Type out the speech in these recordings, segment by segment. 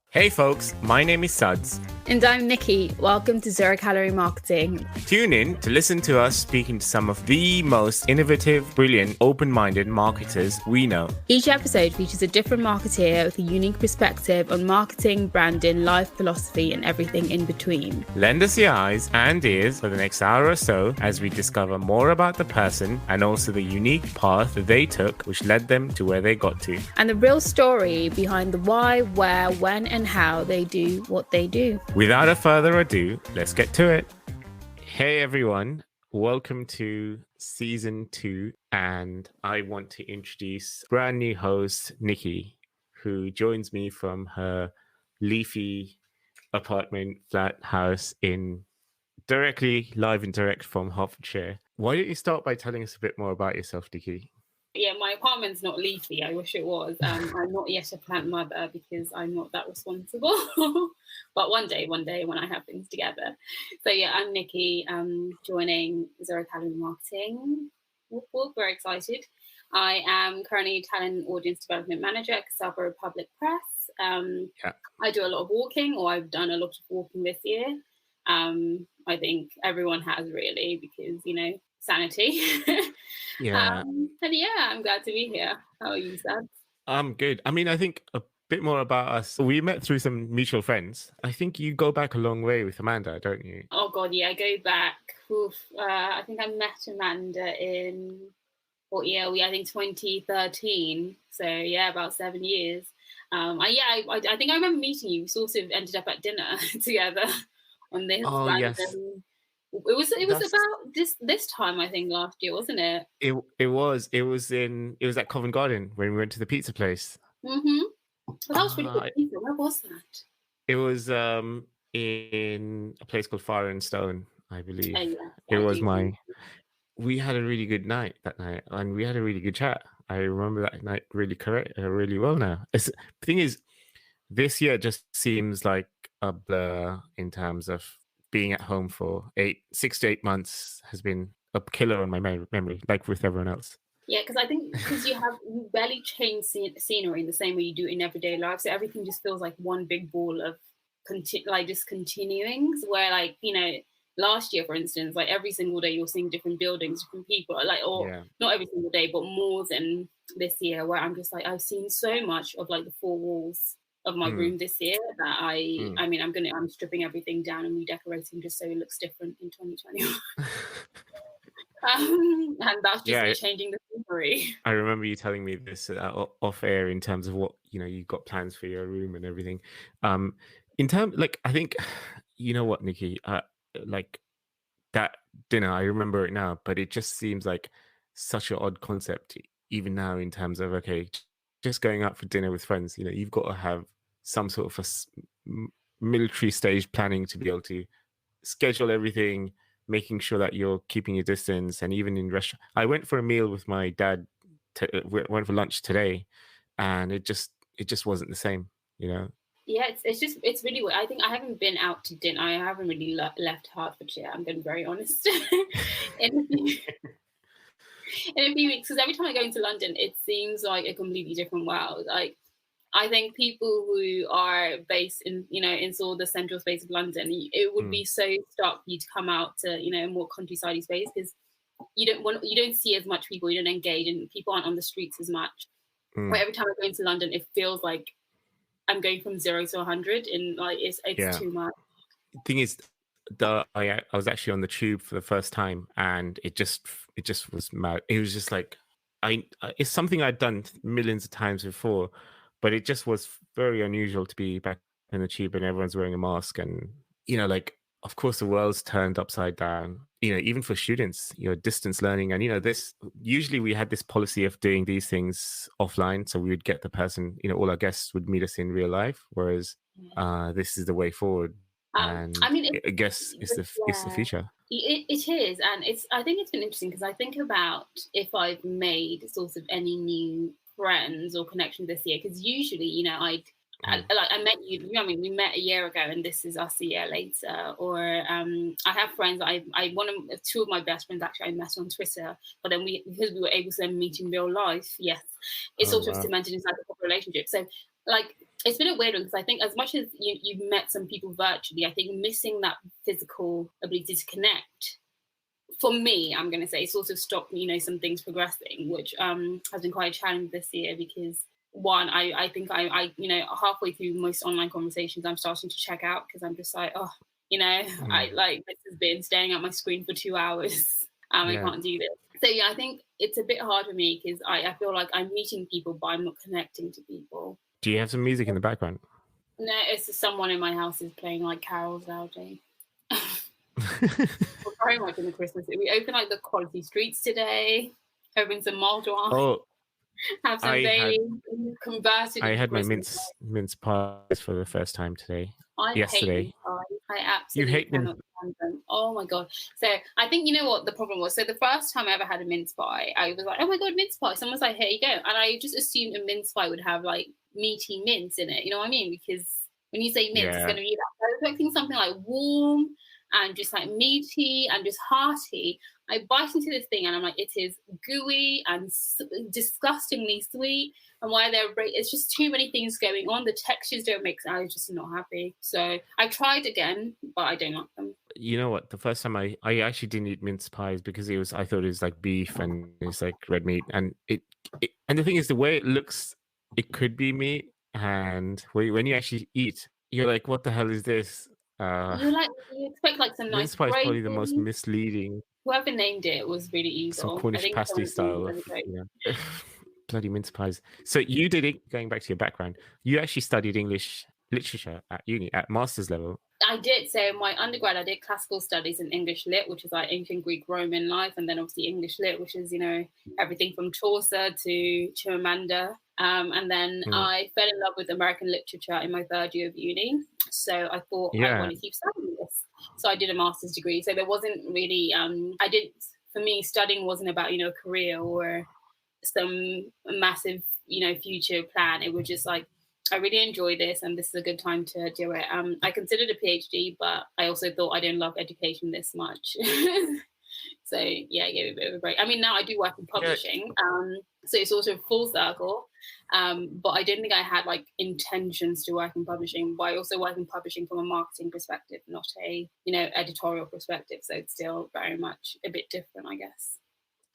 Hey folks, my name is Suds. And I'm Niki. Welcome to 0-Calorie Marketing. Tune in to listen to us speaking to some of the most innovative, brilliant, open-minded marketers we know. Each episode features a different marketeer with a unique perspective on marketing, branding, life philosophy, and everything in between. Lend us your eyes and ears for the next hour or so as we discover more about the person and also the unique path that they took which led them to where they got to. And the real story behind the why, where, when, and how they do what they do. Without a further ado, let's get to it. Hey everyone, welcome to season 2, and I want to introduce brand new host Niki, who joins me from her leafy apartment flat house in directly live and direct from Hertfordshire. Why don't you start by telling us a bit more about yourself, Niki? Yeah, my apartment's not leafy. I wish it was. I'm not yet a plant mother because I'm not that responsible. But one day when I have things together. So yeah, I'm Niki. Joining 0-Calorie Marketing. Whoop, whoop, very excited. I am currently Talent Audience Development Manager at Casabro Public Press. I do a lot of walking, or I've done a lot of walking this year. I think everyone has really, because, you know, sanity. Yeah. And yeah, I'm glad to be here. How are you, Sad? I'm good. I mean, I think a bit more about us. We met through some mutual friends. I think you go back a long way with Amanda, don't you? Oh God, yeah, I go back. I think I met Amanda in I think 2013. So yeah, about 7 years. I think I remember meeting you. We sort of ended up at dinner together on this. Oh yes. It was about this time, I think, last year, wasn't it? It was at Covent Garden when we went to the pizza place. Mm-hmm. Well, that was really good pizza. Where was that? It was in a place called Fire and Stone, I believe. We had a really good night that night, and we had a really good chat. I remember that night really well now. The thing is, this year just seems like a blur in terms of being at home for 6 to 8 months has been a killer on my memory, like with everyone else. Yeah, because I think you barely change scenery in the same way you do in everyday life, so everything just feels like one big ball of just continuing. Where, like, you know, last year, for instance, like every single day you're seeing different buildings, different people, not every single day, but more than this year, where I'm just like, I've seen so much of like the four walls of my room this year that I'm stripping everything down and redecorating just so it looks different in 2021. And that's just changing the scenery. I remember you telling me this off air in terms of what, you know, you've got plans for your room and everything. In terms, like, I think, you know what, Niki, like that dinner, I remember it now, but it just seems like such an odd concept even now in terms of, okay, just going out for dinner with friends. You know, you've got to have some sort of a military stage planning to be able to schedule everything, making sure that you're keeping your distance. And even in restaurant, I went for a meal with my dad. Went for lunch today, and it just wasn't the same. You know. Yeah, it's really weird. I think I haven't been out to dinner. I haven't really left Hertfordshire. I'm going to be very honest. In a few weeks, because every time I go into London, it seems like a completely different world. Like, I think people who are based in, you know, in sort of the central space of London, it would be so stark for you to come out to, you know, a more countryside space, because you don't see as much people, you don't engage, and people aren't on the streets as much. But every time I go into London, it feels like I'm going from 0 to 100, and like it's too much. The thing is, I was actually on the tube for the first time, and it just was mad. It was just like it's something I'd done millions of times before, but it just was very unusual to be back in the tube and everyone's wearing a mask, and, you know, like, of course the world's turned upside down, you know, even for students, you know, distance learning. And, you know, usually we had this policy of doing these things offline, so we would get the person, you know, all our guests would meet us in real life, whereas this is the way forward. And I mean, I guess it's the future. It is, and I think it's been interesting, because I think about if I've made sort of any new friends or connections this year, because usually, you know, I met you. You know, I mean, we met a year ago, and this is us a year later. Or I have friends. Two of my best friends actually I met on Twitter, but then because we were able to then meet in real life. Yes, it's sort of cemented inside the proper relationship. So like, it's been a weird one because I think as much as you've met some people virtually, I think missing that physical ability to connect, for me, I'm going to say, sort of stopped some things progressing, which has been quite a challenge this year because one, I think I halfway through most online conversations, I'm starting to check out because I'm just like, I like, this has been staring at my screen for 2 hours. I can't do this. So yeah, I think it's a bit hard for me because I feel like I'm meeting people, but I'm not connecting to people. Do you have some music in the background? No, it's just someone in my house is playing like carols loudly. We're very much in the Christmas. We open like the Quality Streets today. Open some mulled wine. Oh, have some Bailey. Converted. I had my mince pies for the first time today. Yesterday. Hate mince pies. I absolutely cannot stand them. Oh my god! So I think you know what the problem was. So the first time I ever had a mince pie, I was like, "Oh my god, mince pie!" Someone was like, "Here you go," and I just assumed a mince pie would have like meaty mince in it. You know what I mean? Because when you say mince, it's going to be that. I was expecting something like warm and just like meaty and just hearty. I bite into this thing and I'm like, it is gooey and disgustingly sweet. And why it's just too many things going on. The textures don't make sense. I was just not happy. So I tried again, but I don't like them. You know what? The first time I actually didn't eat mince pies because I thought it was like beef and it's like red meat. And and the thing is, the way it looks, it could be meat. And when you actually eat, you're like, what the hell is this? You expect like some nice mince pie is probably the most misleading. Whoever named it was really evil. Some Cornish pasty style of bloody mince pies. So you did it, going back to your background, you actually studied English literature at uni, at master's level. I did. So my undergrad, I did classical studies in English lit, which is like ancient Greek, Roman life, and then obviously English lit, which is, everything from Chaucer to Amanda. And then I fell in love with American literature in my third year of uni. So I thought I wanted to keep studying this. So I did a master's degree. So there wasn't really, for me, studying wasn't about, a career or some massive, future plan. It was just like, I really enjoy this and this is a good time to do it. I considered a PhD, but I also thought I didn't love education this much. So yeah, I gave it a bit of a break. I mean, now I do work in publishing, so it's sort of full circle. But I didn't think I had like intentions to work in publishing. But I also work in publishing from a marketing perspective, not a editorial perspective. So it's still very much a bit different, I guess.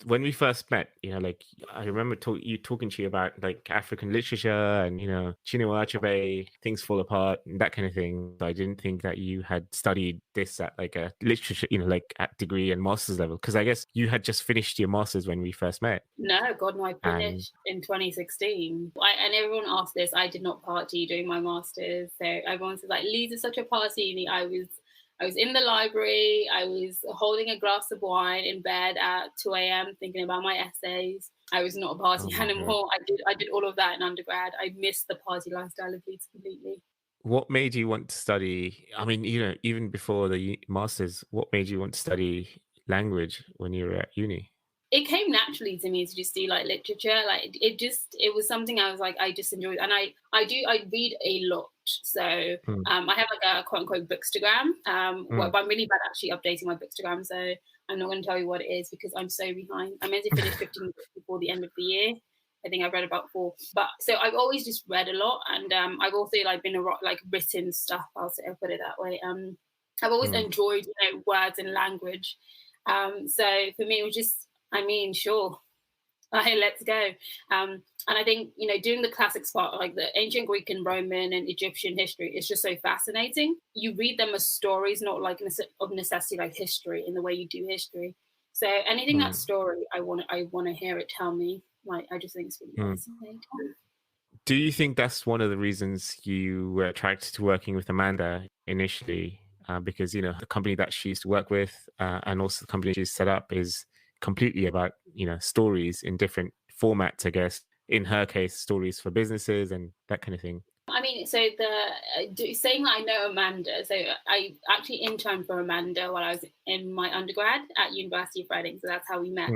When we first met, like I remember talking to you about like African literature and Chinua Achebe, Things Fall Apart, and that kind of thing. I didn't think that you had studied this at like a literature, like at degree and master's level, because I guess you had just finished your master's when we first met. No, God, no, I finished in 2016. And everyone asked this. I did not party during my master's, so everyone said like, "Leeds is such a party." I was in the library. I was holding a glass of wine in bed at 2 a.m. thinking about my essays. I was not a party animal. I did all of that in undergrad. I missed the party lifestyle of Leeds completely. What made you want to study? I mean, even before the masters, what made you want to study language when you were at uni? It came naturally to me to just do like literature. Like it was something I was like, I just enjoyed. And I read a lot. So I have like a quote unquote bookstagram. But I'm really bad actually updating my bookstagram. So I'm not going to tell you what it is because I'm so behind. I'm meant to finish 15 books before the end of the year. I think I've read about 4. But so I've always just read a lot. And I've also like been written stuff. I'll put it that way. I've always enjoyed, words and language. So for me, it was just, sure. Let's go. And I think, doing the classics part, like the ancient Greek and Roman and Egyptian history, is just so fascinating. You read them as stories, not like of necessity, like history in the way you do history. So anything that's story, I want to hear it tell me. Like, I just think it's really fascinating. Do you think that's one of the reasons you were attracted to working with Amanda initially? Because, the company that she used to work with and also the company she's set up is completely about stories in different formats, I guess. In her case, stories for businesses and that kind of thing. I mean, so saying that I know Amanda, so I actually interned for Amanda while I was in my undergrad at University of Reading, so that's how we met.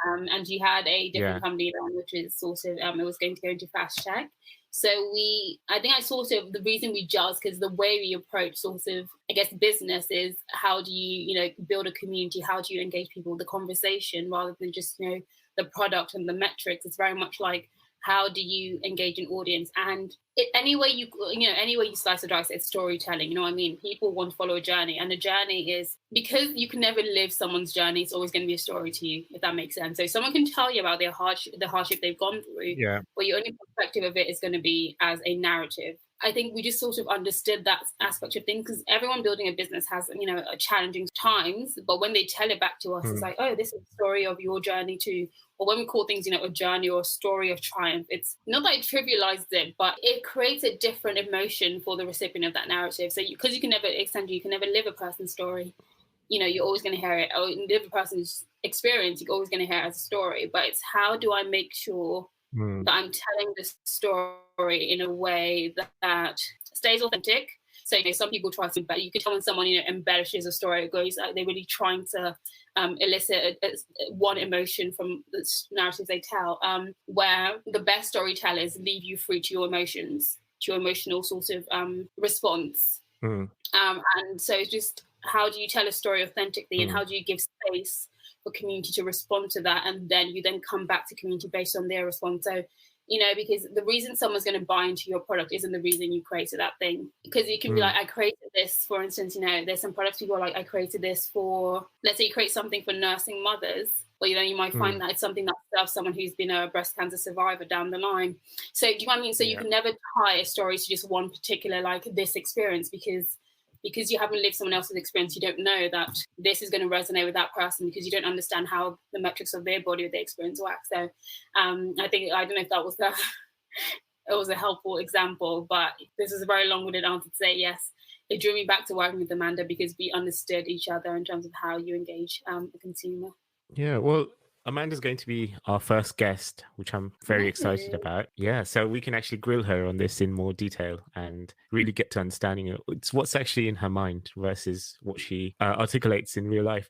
And she had a different company then, which is sort of it was going to go into fast tech. So I think the reason we gel is because the way we approach sort of, I guess, business is how do you build a community? How do you engage people with the conversation rather than just, the product and the metrics? It's very much like, how do you engage an audience? And any way you slice or dice, it's storytelling. You know what I mean? People want to follow a journey, and a journey is, because you can never live someone's journey, it's always going to be a story to you, if that makes sense. So someone can tell you about the hardship they've gone through, but your only perspective of it is going to be as a narrative. I think we just sort of understood that aspect of things, because everyone building a business has, a challenging times, but when they tell it back to us, it's like, oh, this is the story of your journey too. Or when we call things, a journey or a story of triumph, it's not that it trivializes it, but it creates a different emotion for the recipient of that narrative. So because you can never live a person's story, you're always going to hear it, or live a person's experience, you're always going to hear it as a story. But it's, how do I make sure that I'm telling this story in a way that stays authentic? So some people try to, but you could tell when someone embellishes a story, it goes like they're really trying to elicit one emotion from the narratives they tell. Where the best storytellers leave you free to your emotions, to your emotional sort of response. And so it's just, how do you tell a story authentically, and how do you give space for community to respond to that, and then you come back to community based on their response. So because the reason someone's going to buy into your product isn't the reason you created that thing. Because you can be like, I created this, for instance, there's some products people are like, I created this for, let's say you create something for nursing mothers, well, you might find that it's something that serves someone who's been a breast cancer survivor down the line. So do you know what I mean? So you can never tie a story to just one particular, like, this experience, because you haven't lived someone else's experience, you don't know that this is going to resonate with that person, because you don't understand how the metrics of their body or their experience work. So I don't know if that was it was a helpful example, but this is a very long-winded answer to say yes. It drew me back to working with Amanda because we understood each other in terms of how you engage a consumer. Yeah, well, Amanda's going to be our first guest, which I'm very excited about. Yeah, so we can actually grill her on this in more detail and really get to understanding it. It's what's actually in her mind versus what she articulates in real life.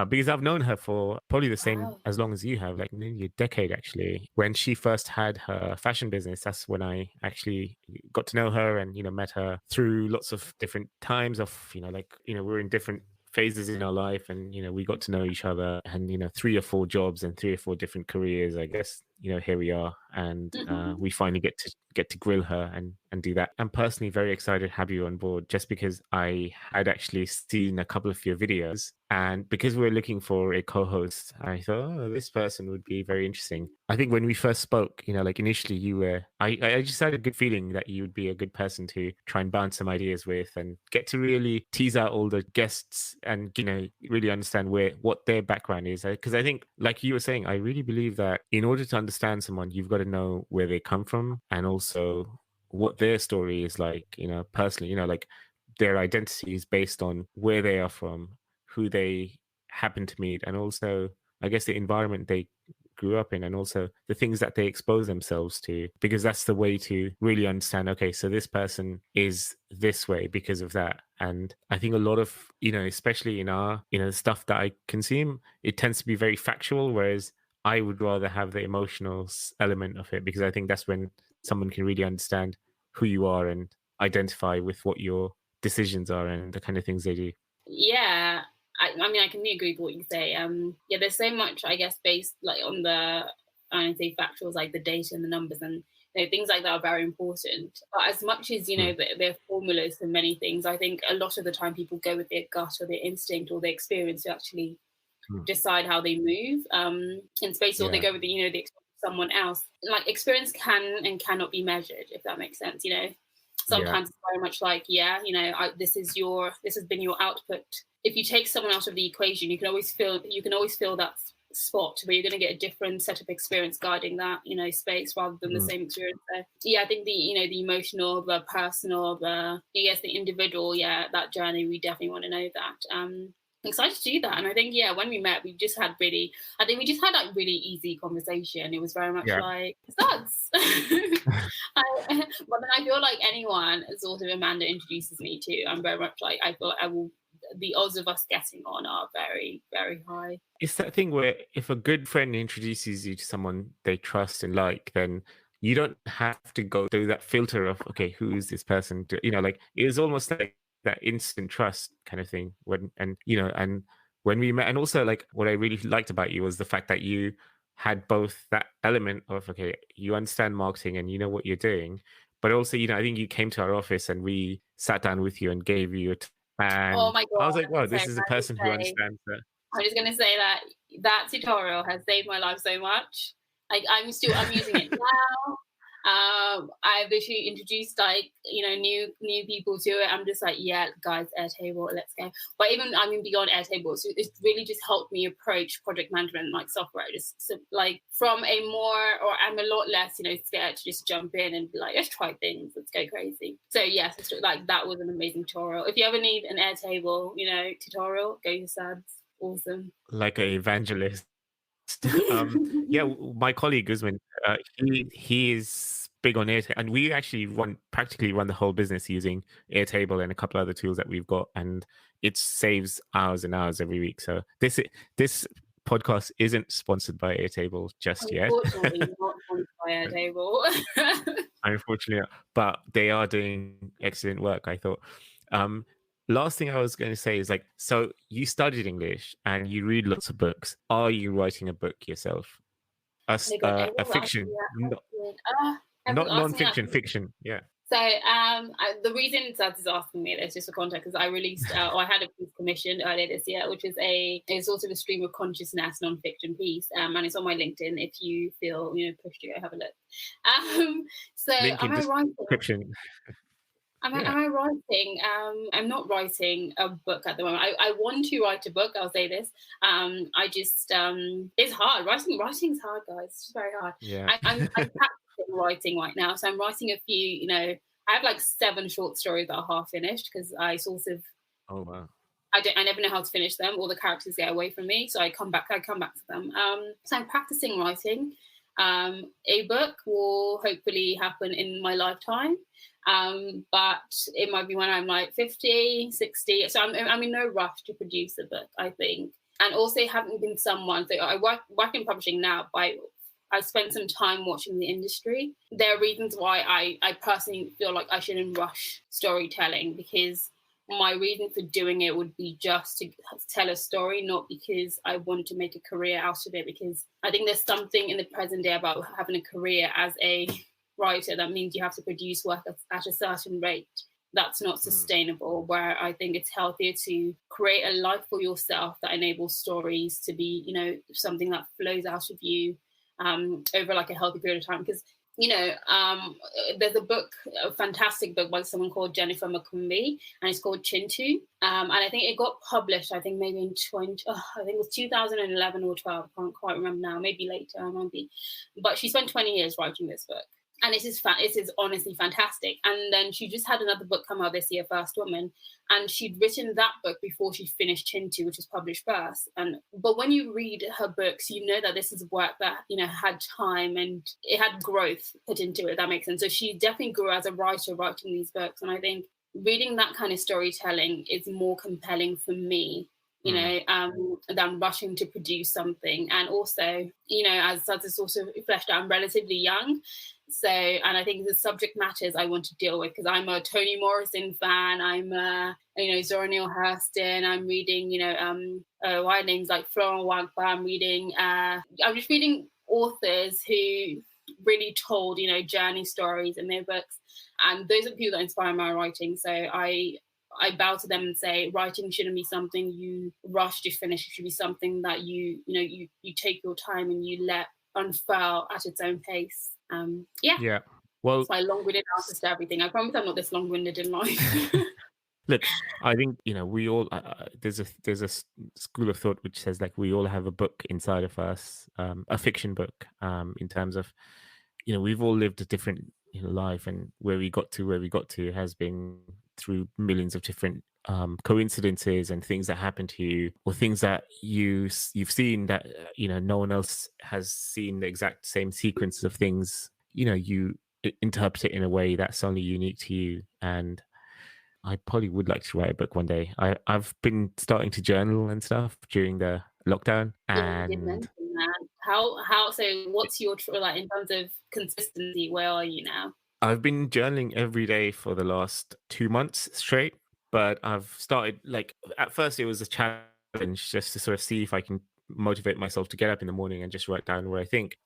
Because I've known her for probably the same as long as you have, like nearly a decade actually. When she first had her fashion business, that's when I actually got to know her and, met her through lots of different times of, we're in different phases in our life, and we got to know each other, and 3 or 4 jobs and 3 or 4 different careers, I guess. Here we are, and we finally get to grill her and do that. I'm personally very excited to have you on board, just because I had actually seen a couple of your videos, and because we're looking for a co-host, I thought, oh, this person would be very interesting. I think when we first spoke, initially you were, I just had a good feeling that you would be a good person to try and bounce some ideas with, and get to really tease out all the guests and, really understand what their background is. Because I think, like you were saying, I really believe that in order to understand someone, you've got to know where they come from, and also what their story is like, personally, like their identity is based on where they are from, who they happen to meet, and also, I guess, the environment they grew up in, and also the things that they expose themselves to, because that's the way to really understand, okay, so this person is this way because of that. And I think a lot of, especially in our, stuff that I consume, it tends to be very factual, whereas I would rather have the emotional element of it, because I think that's when someone can really understand who you are and identify with what your decisions are and the kind of things they do. Yeah, I mean, I can agree with what you say. There's so much, I guess, based like on the, I don't say factuals, like the data and the numbers, and things like that are very important. But as much as they're formulas for many things, I think a lot of the time people go with their gut or their instinct or their experience to actually decide how they move in space, or they go with the experience of someone else. Like, experience can and cannot be measured, if that makes sense. Sometimes it's very much like, this has been your output. If you take someone out of the equation, you can always feel that spot where you're going to get a different set of experience guiding that space, rather than the same experience. So I think the emotional, the personal, the individual, that journey, we definitely want to know that. excited to do that. And I think, yeah, when we met, we just had really, I think we just had like really easy conversation. It was very much Yeah. like studs. But then I feel like anyone sort of Amanda introduces me to, I'm very much like, I feel like I will, the odds of us getting on are very, very high. It's that thing where if a good friend introduces you to someone they trust and like, then you don't have to go through that filter of, okay, who is this person? Like it was almost like that instant trust kind of thing and when we met, and also like what I really liked about you was the fact that you had both that element of, okay, you understand marketing and you know what you're doing, but also, I think you came to our office and we sat down with you and gave you a Oh and my I God. was like, wow, So this is a person who understands that. I'm just gonna say that that tutorial has saved my life so much. Like I'm using it now. I've literally introduced like new people to it. I'm just like, yeah, guys, Airtable, let's go. But even beyond Airtable, so it's really just helped me approach project management like software. Just like from a more, or I'm a lot less, scared to just jump in and be like, let's try things, let's go crazy. So yes, it's like that was an amazing tutorial. If you ever need an Airtable, tutorial, go to Sads. Awesome. Like an evangelist. Yeah, my colleague Guzman, he is big on Airtable, and we actually practically run the whole business using Airtable and a couple other tools that we've got, and it saves hours and hours every week. So this podcast isn't sponsored by Airtable just yet. Unfortunately, not sponsored by Airtable. Unfortunately, but they are doing excellent work, I thought. Last thing I was going to say is like, so you studied English and you read lots of books. Are you writing a book yourself? A fiction, not non-fiction, fiction. Yeah. So the reason Sads is asking me this, just for context, is I released, or I had a piece commissioned earlier this year, which is it's sort of a stream of consciousness non-fiction piece, and it's on my LinkedIn. If you feel pushed to go have a look. So Link am I writing? Description. Am I writing? I'm not writing a book at the moment. I want to write a book. I'll say this. I just it's hard. Writing's hard, guys. It's just very hard. Yeah. I'm practicing writing right now. So I'm writing a few. I have like 7 short stories that are half finished because I sort of. Oh wow. I never know how to finish them. All the characters get away from me, so I come back to them. So I'm practicing writing. A book will hopefully happen in my lifetime. But it might be when I'm like 50, 60. So I'm in no rush to produce a book, I think. And also having been someone, so I work in publishing now, but I spent some time watching the industry. There are reasons why I personally feel like I shouldn't rush storytelling, because my reason for doing it would be just to tell a story, not because I want to make a career out of it. Because I think there's something in the present day about having a career as a writer that means you have to produce work at a certain rate. That's not sustainable, where I think it's healthier to create a life for yourself that enables stories to be, something that flows out of you over like a healthy period of time. Because there's a fantastic book by someone called Jennifer McCumbee, and it's called Chintu. And I think it got published, I think maybe in I think it was 2011 or 12. I can't quite remember now. Maybe later, maybe. But she spent 20 years writing this book. And it is honestly fantastic. And then she just had another book come out this year, First Woman, and she'd written that book before she finished Chintu, which was published first. But when you read her books, you know that this is work that had time and it had growth put into it. If that makes sense. So she definitely grew as a writer writing these books, and I think reading that kind of storytelling is more compelling for me. Than rushing to produce something. And also, as Saz sort of fleshed out, I'm relatively young. So, and I think the subject matters I want to deal with, because I'm a Toni Morrison fan. I'm Zora Neale Hurston. I'm reading, wide names like Florent Wagba. I'm just reading authors who really told, journey stories in their books. And those are the people that inspire my writing. So I bow to them and say, writing shouldn't be something you rush to finish. It should be something that you take your time and you let unfurl at its own pace. Yeah. Well, it's my long-winded answers to everything. I promise I'm not this long-winded in life. Look, I think we all there's a school of thought which says like we all have a book inside of us, a fiction book, in terms of we've all lived a different life, and where we got to has been through millions of different coincidences and things that happen to you, or things that you've seen that no one else has seen the exact same sequence of things. You interpret it in a way that's only unique to you. And I probably would like to write a book one day. I've been starting to journal and stuff during the lockdown, Yeah, you did and mention that. So what's your like in terms of consistency? Where are you now? I've been journaling every day for the last 2 months straight. But I've started, like, at first it was a challenge just to sort of see if I can motivate myself to get up in the morning and just write down what I think.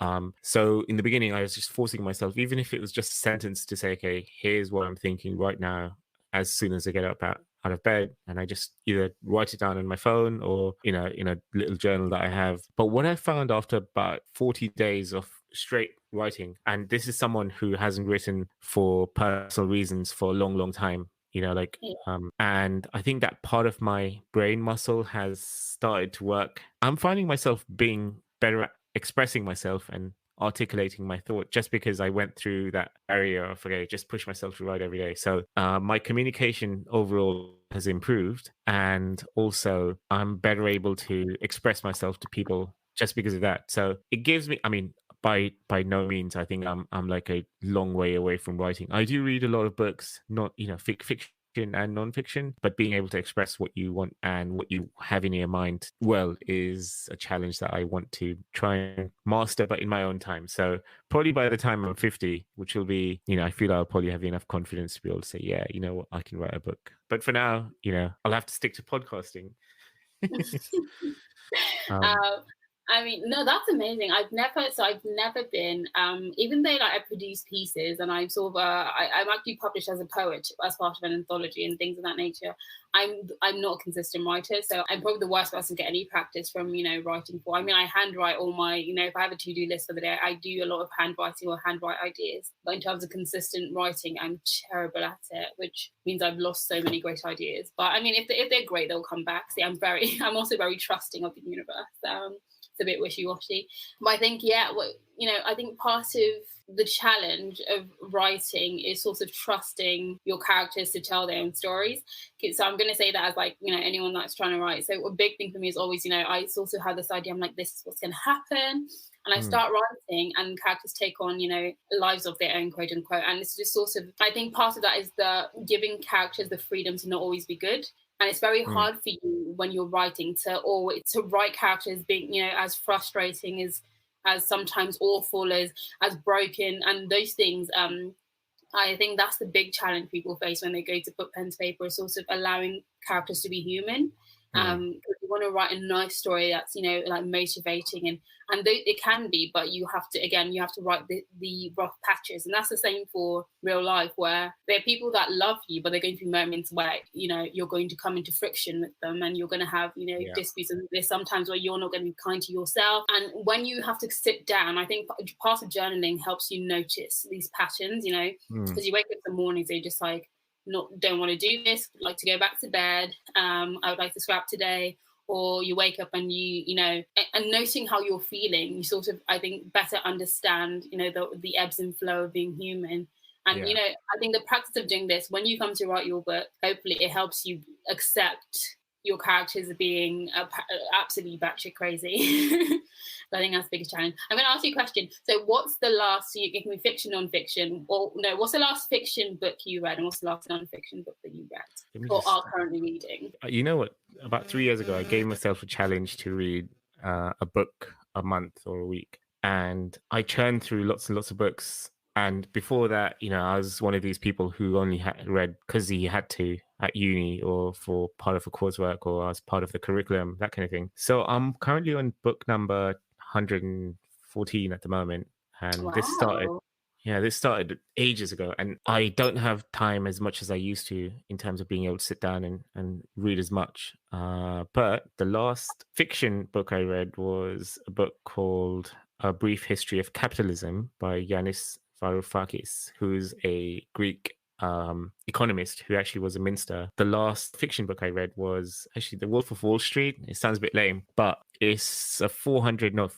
So in the beginning, I was just forcing myself, even if it was just a sentence, to say, okay, here's what I'm thinking right now, as soon as I get up out of bed, and I just either write it down on my phone or in a little journal that I have. But what I found after about 40 days of straight writing, and this is someone who hasn't written for personal reasons for a long time, like, Yeah. and I think that part of my brain muscle has started to work. I'm finding myself being better at expressing myself and articulating my thought, just because I went through that area of, okay, just push myself to write every day. So my communication overall has improved, and also I'm better able to express myself to people just because of that. So it gives me, I mean, by no means I think I'm like a long way away from writing. I do read a lot of books, not fiction and non-fiction, but being able to express what you want and what you have in your mind well is a challenge that I want to try and master, but in my own time. So probably by the time I'm 50, which will be, I feel I'll probably have enough confidence to be able to say, yeah, you know what, I can write a book. But for now, I'll have to stick to podcasting. um, I mean, no, that's amazing. I've never been, even though like I produce pieces and I'm sort of, I'm actually published as a poet as part of an anthology and things of that nature. I'm not a consistent writer, so I'm probably the worst person to get any practice from, writing for. I mean, I handwrite all my, if I have a to-do list for the day, I do a lot of handwriting or handwrite ideas. But in terms of consistent writing, I'm terrible at it, which means I've lost so many great ideas. But I mean, if they're great, they'll come back. See, I'm also very trusting of the universe. It's a bit wishy-washy, but I think I think part of the challenge of writing is sort of trusting your characters to tell their own stories. So I'm going to say that as like anyone that's trying to write. So a big thing for me is always I also have this idea. I'm like, this is what's going to happen, and I start writing, and characters take on lives of their own, quote unquote. And it's just sort of, I think part of that is the giving characters the freedom to not always be good. And it's very hard for you when you're writing to write characters being, as frustrating as sometimes awful, as broken, and those things. I think that's the big challenge people face when they go to put pen to paper, is sort of allowing characters to be human. You want to write a nice story that's like motivating, and it can be, but you have to write the rough patches. And that's the same for real life, where there are people that love you, but they're going through moments where you're going to come into friction with them, and you're going to have disputes, and there's sometimes where you're not going to be kind to yourself. And when you have to sit down, I think part of journaling helps you notice these patterns, because you wake up in the mornings, they're just like, don't want to do this, like to go back to bed, I would like to scrap today. Or you wake up and and noting how you're feeling, you sort of, I think, better understand the ebbs and flow of being human. And I think the practice of doing this, when you come to write your book, hopefully it helps you accept your characters being absolutely batshit crazy. So I think that's the biggest challenge. I'm going to ask you a question. So what's the last, so you give me fiction, non-fiction, or no, what's the last fiction book you read, and what's the last non-fiction book that you read or are currently reading? You know what? About 3 years ago, I gave myself a challenge to read a book a month or a week. And I churned through lots and lots of books. And before that, I was one of these people who only read because he had to at uni, or for part of a coursework, or as part of the curriculum, that kind of thing. So I'm currently on book number 114 at the moment. And Wow. this started ages ago, and I don't have time as much as I used to in terms of being able to sit down and read as much. But the last fiction book I read was a book called A Brief History of Capitalism by Yanis Varoufakis, who's a Greek economist who actually was a minister. The last fiction book I read was actually The Wolf of Wall Street. It sounds a bit lame, but it's a 400 or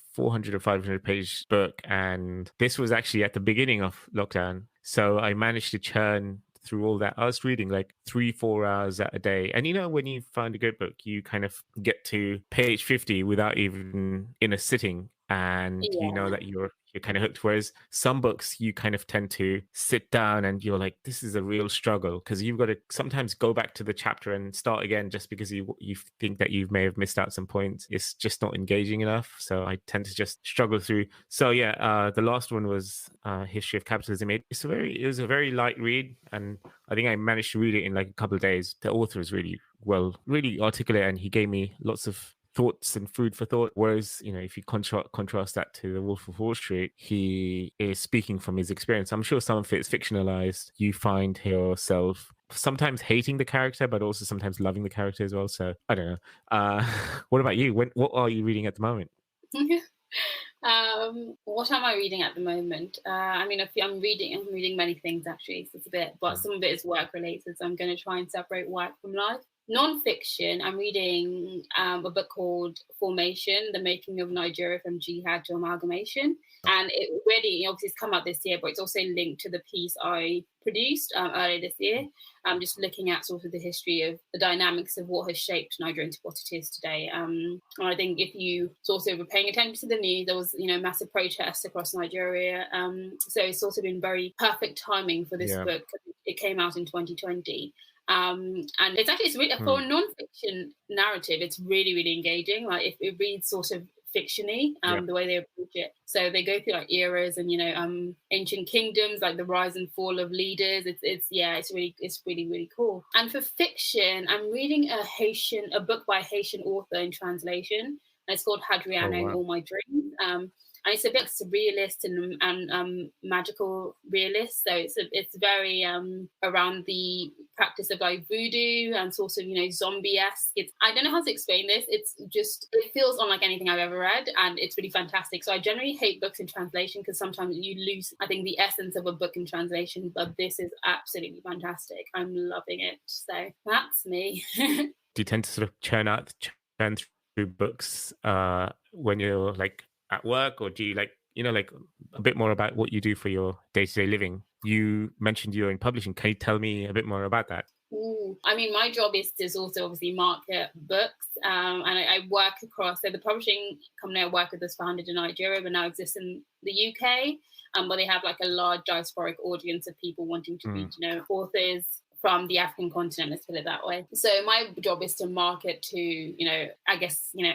500 page book, and this was actually at the beginning of lockdown. So I managed to churn through all that. I was reading like 3-4 hours a day. And when you find a good book, you kind of get to page 50 without even in a sitting, and you know Yeah. that you're kind of hooked. Whereas some books you kind of tend to sit down and you're like, this is a real struggle, because you've got to sometimes go back to the chapter and start again just because you think that you may have missed out some points. It's just not engaging enough. So I tend to just struggle through. So yeah, the last one was History of Capitalism. It was a very light read, and I think I managed to read it in like a couple of days. The author is really articulate, and he gave me lots of thoughts and food for thought. Whereas, if you contrast that to The Wolf of Wall Street, he is speaking from his experience. I'm sure some of it's fictionalized. You find yourself sometimes hating the character, but also sometimes loving the character as well. So I don't know. What about you? What are you reading at the moment? What am I reading at the moment? I mean, I'm reading many things actually, so it's a bit, but some of it is work related. So I'm going to try and separate work from life. Non-fiction, I'm reading a book called Formation, The Making of Nigeria from Jihad to Amalgamation. And it really, obviously, it's come out this year, but it's also linked to the piece I produced earlier this year. I'm just looking at sort of the history of the dynamics of what has shaped Nigeria into what it is today. And I think if you sort of were paying attention to the news, there was, massive protests across Nigeria. So it's sort of been very perfect timing for this book. It came out in 2020. And it's really, for a non-fiction narrative, it's really, really engaging. Like if it reads sort of fictiony, the way they approach it. So they go through like eras and ancient kingdoms, like the rise and fall of leaders. It's really, really cool. And for fiction, I'm reading a book by a Haitian author in translation, and it's called Hadriano and All My Dreams. And it's a bit surrealist and magical realist. So it's very around the practice of like voodoo and sort of zombie-esque. I don't know how to explain this. It feels unlike anything I've ever read, and it's really fantastic. So I generally hate books in translation because sometimes you lose, I think, the essence of a book in translation. But this is absolutely fantastic. I'm loving it. So that's me. Do you tend to sort of churn through books when you're like at work, or do you like a bit more about what you do for your day-to-day living? You mentioned you're in publishing. Can you tell me a bit more about that? I mean, my job is to also obviously market books, and I work across. So the publishing company I work with is founded in Nigeria, but now exists in the UK. But they have like a large diasporic audience of people wanting to read, authors from the African continent, let's put it that way. So my job is to market to,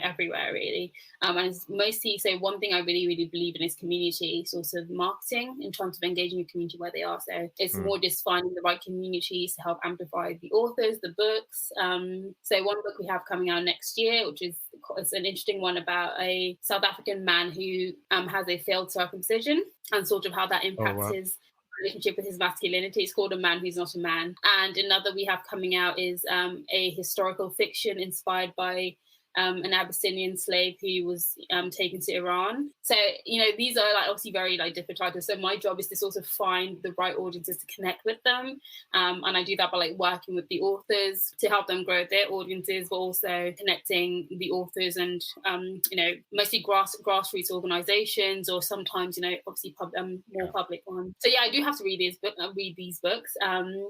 everywhere really. And it's mostly, so one thing I really, really believe in is community sort of marketing in terms of engaging the community where they are. So it's more just finding the right communities to help amplify the authors, the books. So one book we have coming out next year, which is an interesting one about a South African man who has a failed circumcision and sort of how that impacts his relationship with his masculinity. It's called A Man Who's Not a Man. And another we have coming out is a historical fiction inspired by an Abyssinian slave who was taken to Iran. So, these are like obviously very like different titles. So my job is to sort of find the right audiences to connect with them. And I do that by like working with the authors to help them grow their audiences, but also connecting the authors and, mostly grassroots organizations, or sometimes, obviously more public ones. So yeah, I do have to read these books.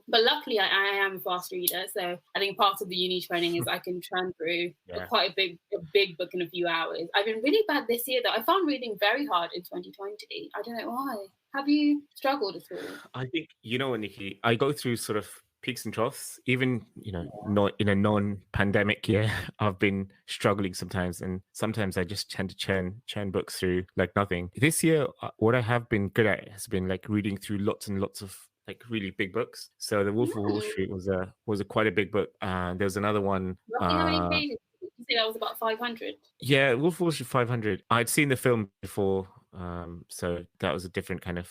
But luckily I am a fast reader. So I think part of the uni training is I can churn through quite a big book in a few hours. I've been really bad this year though. I found reading very hard in 2020. I don't know why. Have you struggled at all? I think, Niki, I go through sort of peaks and troughs. Even, not in a non-pandemic year, I've been struggling sometimes, and sometimes I just tend to churn books through like nothing. This year, what I have been good at has been like reading through lots and lots of like really big books. So The Wolf of Wall Street was a quite a big book. There's another one. Roughly how many pages? Did you say that was about 500? Yeah, Wolf of Wall Street 500. I'd seen the film before, so that was a different kind of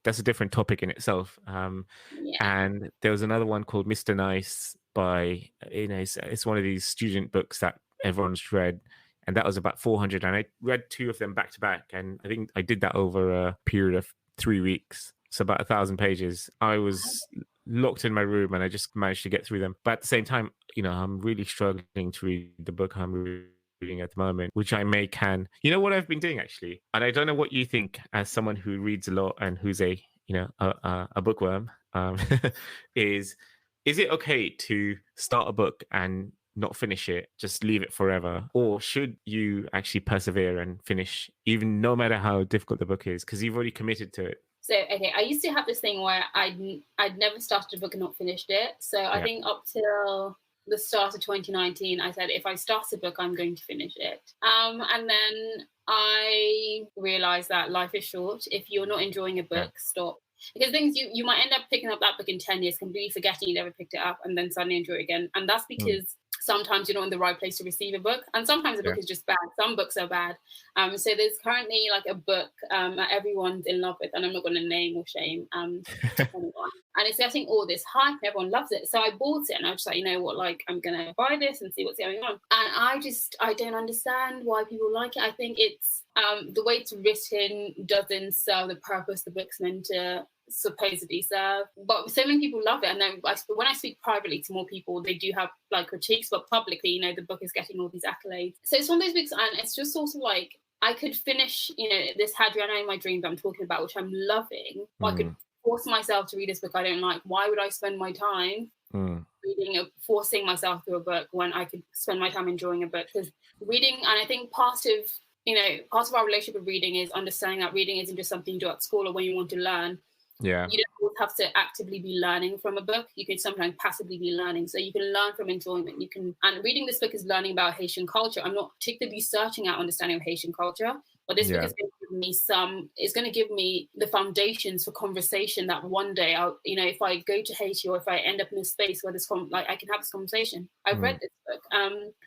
that's a different topic in itself. And there was another one called Mr. Nice by, it's one of these student books that everyone's read, and that was about 400. And I read two of them back to back, and I think I did that over a period of 3 weeks. So about 1,000 pages. I was locked in my room and I just managed to get through them. But at the same time, I'm really struggling to read the book I'm reading at the moment, which I can. You know what I've been doing actually? And I don't know what you think as someone who reads a lot and who's a bookworm. is it okay to start a book and not finish it, just leave it forever, or should you actually persevere and finish, even no matter how difficult the book is, because you've already committed to it? So, okay, I used to have this thing where I'd never started a book and not finished it. So I think up till the start of 2019, I said, if I start a book, I'm going to finish it. And then I realized that life is short. If you're not enjoying a book, stop. Because things you might end up picking up that book in 10 years, completely forgetting you never picked it up, and then suddenly enjoy it again. And that's because sometimes you're not in the right place to receive a book, and sometimes the book is just bad. Some books are bad. So there's currently like a book that everyone's in love with, and I'm not going to name or shame anyone. And it's getting all this hype, and everyone loves it. So I bought it, and I was like, you know what, like I'm going to buy this and see what's going on. And I don't understand why people like it. I think it's the way it's written doesn't serve the purpose the book's meant to supposedly serve, but so many people love it. And then when I speak privately to more people, they do have like critiques, but publicly, you know, the book is getting all these accolades. So it's one of those books, and it's just sort of like I could finish, you know, this Hadriana in My Dream that I'm talking about, which I'm loving, or I could force myself to read this book I don't like. Why would I spend my time reading, forcing myself through a book when I could spend my time enjoying a book? Because reading, and I think part of our relationship with reading is understanding that reading isn't just something you do at school or when you want to learn. Yeah. You don't always have to actively be learning from a book. You can sometimes passively be learning. So you can learn from enjoyment. And reading this book is learning about Haitian culture. I'm not particularly searching out understanding of Haitian culture, but this book is going to give me it's going to give me the foundations for conversation that one day I'll, you know, if I go to Haiti or if I end up in a space where I can have this conversation. I've read this book.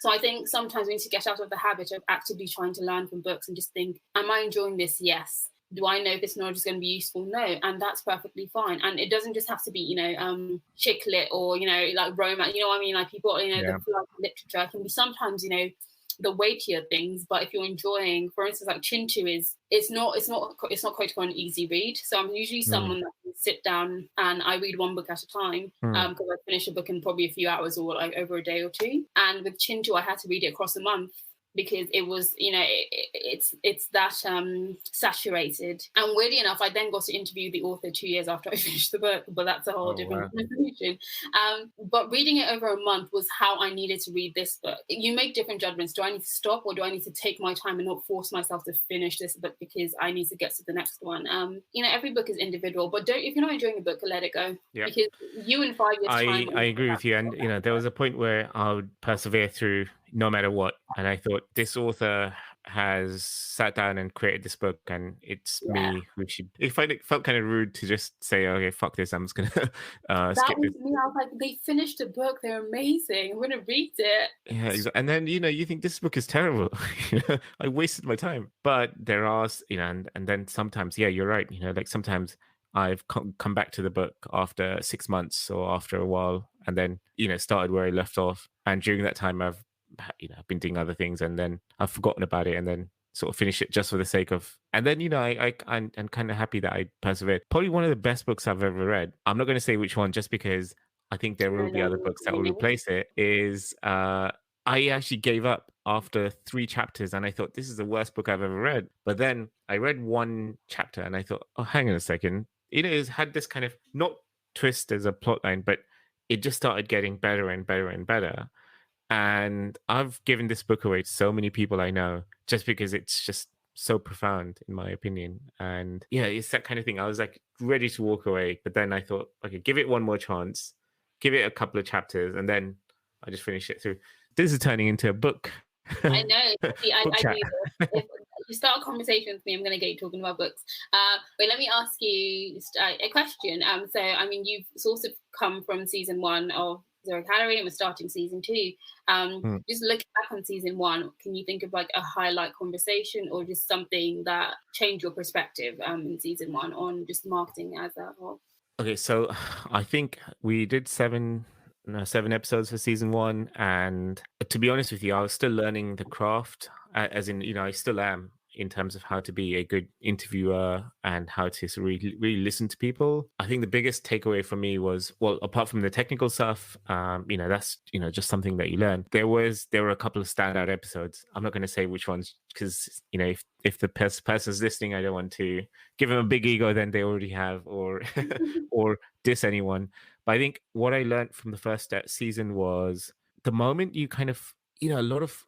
So I think sometimes we need to get out of the habit of actively trying to learn from books and just think, am I enjoying this? Yes. Do I know if this knowledge is going to be useful? No. And that's perfectly fine. And it doesn't just have to be, you know, chick lit or, you know, like romance, you know what I mean? Like people, you know, the flood of literature. It can be sometimes, you know, the weightier things, but if you're enjoying, for instance, like Chintu it's not quite an easy read. So I'm usually someone that can sit down and I read one book at a time because I finish a book in probably a few hours or like over a day or two. And with Chintu, I had to read it across a month, because it was, you know, it's that saturated. And weirdly enough, I then got to interview the author 2 years after I finished the book, but that's a whole different conversation. But reading it over a month was how I needed to read this book. You make different judgments. Do I need to stop, or do I need to take my time and not force myself to finish this book because I need to get to the next one? You know, every book is individual, but if you're not enjoying a book, let it go. Yeah. Because you in 5 years' time... I agree with you. And, you know, there was a point where I would persevere through no matter what. And I thought, this author has sat down and created this book, and it's me who should... It felt kind of rude to just say, okay, fuck this, I'm just going to skip this. Me, I was like, they finished a book, they're amazing, I'm going to read it. Yeah, and then, you know, you think this book is terrible. I wasted my time. But there are, you know, and then sometimes, yeah, you're right. You know, like sometimes I've come back to the book after 6 months or after a while, and then, you know, started where I left off. And during that time, I've been doing other things, and then I've forgotten about it, and then sort of finish it just for the sake of... And then, you know, I'm kind of happy that I persevered. Probably one of the best books I've ever read. I'm not going to say which one, just because I think there will be other books that will replace it. Is I actually gave up after 3 chapters, and I thought, this is the worst book I've ever read. But then I read 1 chapter, and I thought, oh, hang on a second. It had this kind of, not twist as a plot line, but it just started getting better and better and better. And I've given this book away to so many people I know, just because it's just so profound, in my opinion. And yeah, it's that kind of thing. I was like ready to walk away, but then I thought, okay, give it one more chance, give it a couple of chapters, and then I just finished it through. This is turning into a book. I know. See, I do this. If you start a conversation with me, I'm going to get you talking about books. But let me ask you a question. So, I mean, you've sort of come from season 1 of Calorie, and we're starting season 2. Just looking back on season 1, can you think of like a highlight conversation or just something that changed your perspective in season 1 on just marketing as a whole? Okay, so I think we did 7 episodes for season 1, and to be honest with you, I was still learning the craft, as in, you know, I still am. in terms of how to be a good interviewer and how to really, really listen to people. I think the biggest takeaway for me was, well, apart from the technical stuff, that's, just something that you learn. There were a couple of standout episodes. I'm not going to say which ones, because, if the person's listening, I don't want to give them a big ego than they already have, or or diss anyone. But I think what I learned from the first season was the moment you kind of,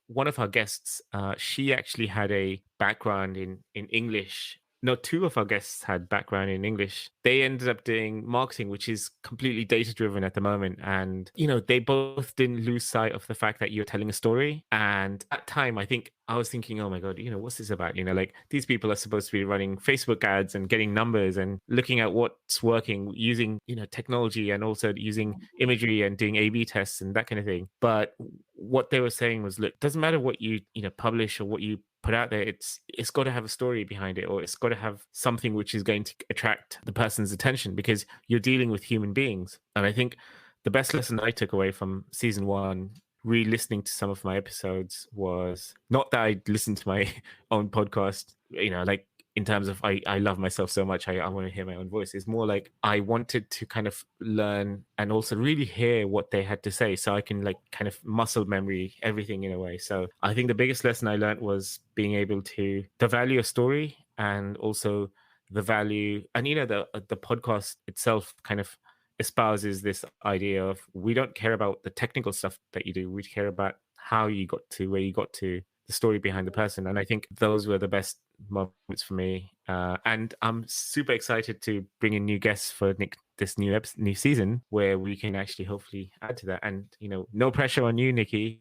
one of our guests, she actually had a background in English. No, two of our guests had background in English. They ended up doing marketing, which is completely data driven at the moment. And, they both didn't lose sight of the fact that you're telling a story. And at time, I think I was thinking, oh my God, what's this about? Like these people are supposed to be running Facebook ads and getting numbers and looking at what's working using, technology, and also using imagery and doing A/B tests and that kind of thing. But what they were saying was, look, doesn't matter what you, publish or what you put out there, it's got to have a story behind it, or it's got to have something which is going to attract the person's attention, because you're dealing with human beings. And I think the best lesson I took away from season 1, re-listening to some of my episodes, was not that I listened to my own podcast, like in terms of I love myself so much, I want to hear my own voice. It's more like I wanted to kind of learn and also really hear what they had to say, so I can like kind of muscle memory everything in a way. So I think the biggest lesson I learned was being able to the value of story, and also the value, and the podcast itself kind of espouses this idea of, we don't care about the technical stuff that you do, we care about how you got to where you got to, the story behind the person. And I think those were the best moments for me. And I'm super excited to bring in new guests for this new season, where we can actually hopefully add to that. And, no pressure on you, Niki.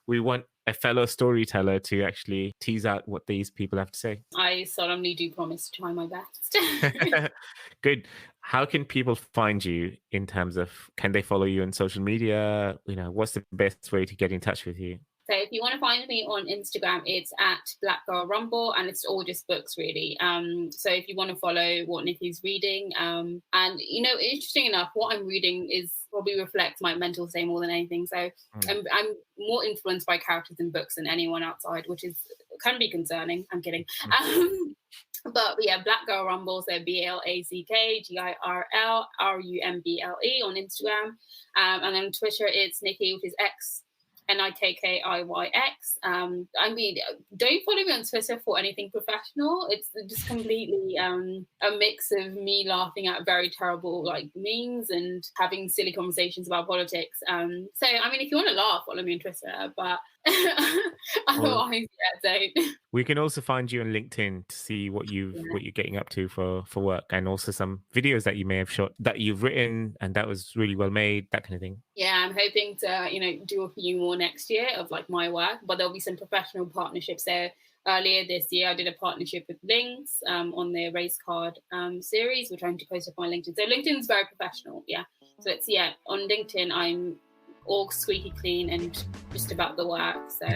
We want a fellow storyteller to actually tease out what these people have to say. I solemnly do promise to try my best. Good. How can people find you in terms of, can they follow you on social media? What's the best way to get in touch with you? So if you want to find me on Instagram, it's at Black Girl Rumble, and it's all just books, really. So if you want to follow what Niki's reading, and interesting enough, what I'm reading is probably reflects my mental state more than anything. So I'm more influenced by characters in books than anyone outside, which can be concerning. I'm kidding. But yeah, Black Girl Rumble, so BlackGirlRumble on Instagram, and then on Twitter it's Niki, which is X. NIKKIYX. I mean, don't follow me on Twitter for anything professional. It's just completely a mix of me laughing at very terrible memes and having silly conversations about politics. So I mean, if you want to laugh, follow me on Twitter, but otherwise, don't. We can also find you on LinkedIn to see what you're getting up to for work, and also some videos that you may have shot that you've written and that was really well made, that kind of thing. Yeah, I'm hoping to do a few more next year of my work, but there'll be some professional partnerships there. Earlier this year, I did a partnership with Lynx on their race card series, which I'm to post up on LinkedIn. So LinkedIn's very professional, yeah. So it's on LinkedIn I'm all squeaky clean and just about the work. So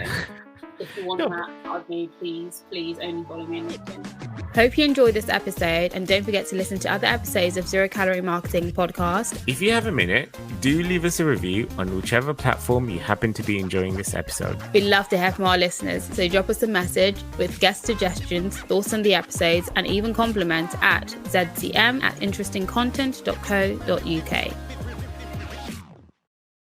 if you want that of me, please only follow me on LinkedIn. Hope you enjoyed this episode, and don't forget to listen to other episodes of Zero Calorie Marketing Podcast. If you have a minute, do leave us a review on whichever platform you happen to be enjoying this episode. We'd love to hear from our listeners, so drop us a message with guest suggestions, thoughts on the episodes, and even compliments at zcm@interestingcontent.co.uk.